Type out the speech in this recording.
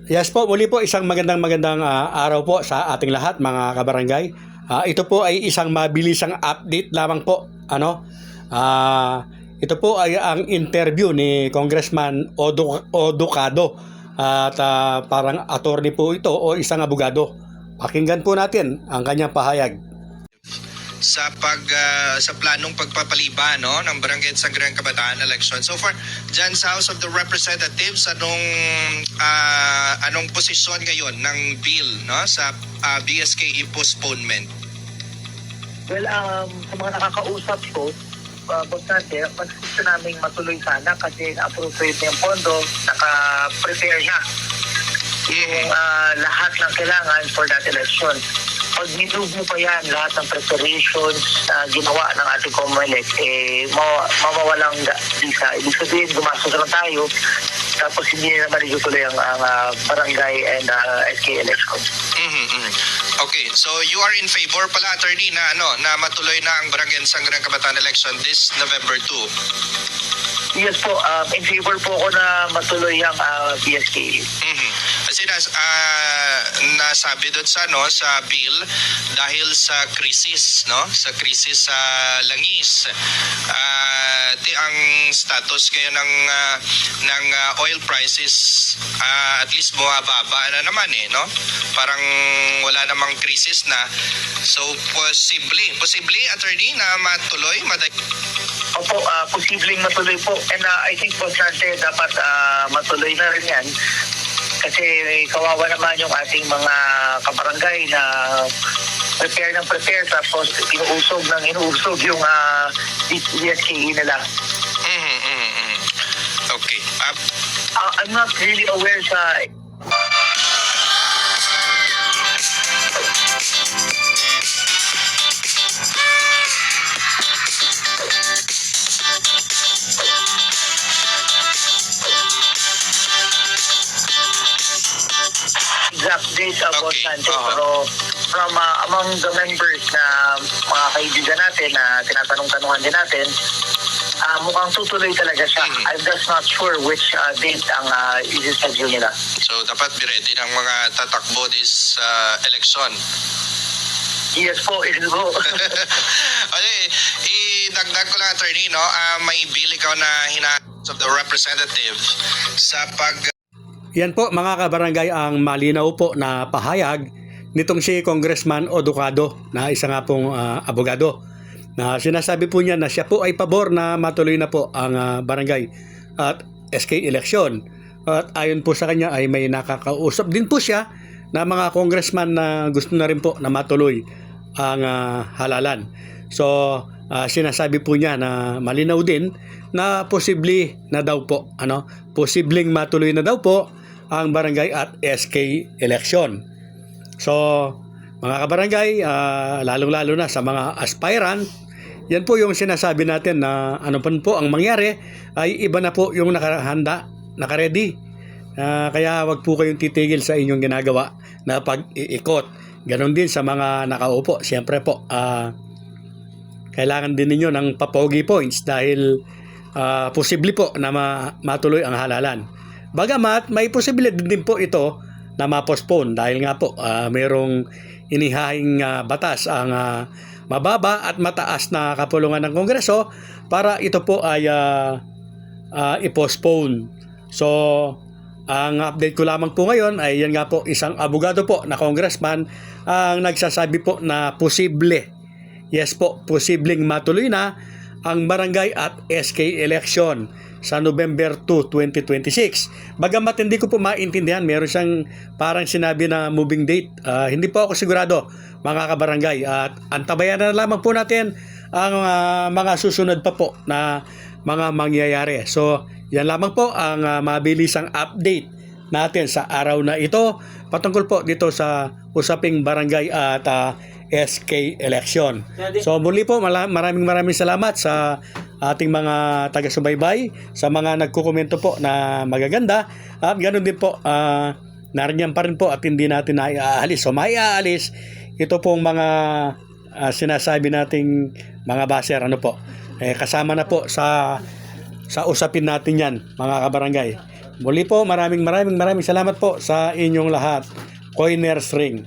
Yes po, muli po isang magandang araw po sa ating lahat mga kabarangay. Ito po ay isang mabilisang update lamang po. Ito po ay ang interview ni Congressman Odocado at parang attorney po ito o isang abogado. Pakinggan po natin ang kanyang pahayag. Sa planong pagpapaliban ng Barangay Sangguniang Kabataan election. So far, dyan sa House of the Representatives, anong posisyon ngayon ng bill sa BSKE postponement? Well, sa mga nakakausap ko, Boss Nante, mas gusto namin matuloy sana kasi na-appropriate na yung pondo, naka-prepare na yung lahat ng kailangan for that election. Pag nilog mo pa yan, lahat ng preparations na ginawa ng ating COMELEC, mawawalang visa. Ibig sabihin, gumastos lang tayo, tapos hindi na naman itutuloy ang barangay and SK elections. Okay, so you are in favor pala, attorney, na matuloy na ang Barangay Sangguniang Kabataan election this November 2. Yes po, in favor po ako na matuloy ang BSK. Kasi nasabi doon sa bill dahil sa krisis sa langis, ang status ngayon ng oil prices at least bumababa na naman parang wala namang krisis na, so posible attorney na matuloy Opo, posibleng matuloy po, and I think po dapat matuloy na rin yan. Kasi kawawa naman yung ating mga kabarangay na prepare tapos inuusog yung BSKE nila. Okay. I'm not really aware sa exact date about Sanchez, pero from among the members na mga kaibigan natin na tinatanong-tanungan din natin, mukhang tutuloy talaga siya. I'm just not sure which date ang i-schedule nila. So dapat be ready ng mga tatakbo this election. Yes po, it is po. Okay, idagdag ko lang, attorney, may bill ikaw na of the representative sa Yan po mga kabarangay ang malinaw po na pahayag nitong si Congressman Odocado na isa nga pong abogado, na sinasabi po niya na siya po ay pabor na matuloy na po ang barangay at SK election. At ayon po sa kanya ay may nakakausap din po siya na mga congressman na gusto na rin po na matuloy ang halalan. So sinasabi po niya na malinaw din na posible na daw po posibleng matuloy na daw po ang barangay at SK election. So mga kabarangay, lalong-lalo na sa mga aspirant, yan po yung sinasabi natin na ano po ang mangyari ay iba na po yung nakahanda, nakaready. Kaya wag po kayong titigil sa inyong ginagawa na pag-iikot. Ganon din sa mga nakaupo. Siyempre po, kailangan din ninyo ng papogi points dahil posible po na matuloy ang halalan. Bagamat may posibilidad din po ito na ma-postpone dahil nga po mayroong inihahing batas ang mababa at mataas na kapulungan ng Kongreso para ito po ay i-postpone. So ang update ko lamang po ngayon ay yan nga po, isang abogado po na congressman ang nagsasabi po na posible, yes po, posibleng matuloy na ang barangay at SK election sa November 2, 2026. Bagamat hindi ko po maintindihan, meron siyang parang sinabi na moving date. Hindi po ako sigurado mga kabarangay, at antabayan na lamang po natin ang mga susunod pa po na mga mangyayari. So yan lamang po ang mabilisang update natin sa araw na ito patungkol po dito sa usaping barangay at SK election. So muli po maraming salamat sa ating mga taga-subaybay, sa mga nagkukomento po na magaganda, at ganoon din po nariyan pa rin po at hindi natin naiaalis. So maiaalis ito pong mga sinasabi nating mga baser kasama na po sa usapin natin yan mga kabarangay. Muli po, maraming salamat po sa inyong lahat. Coiners Ring.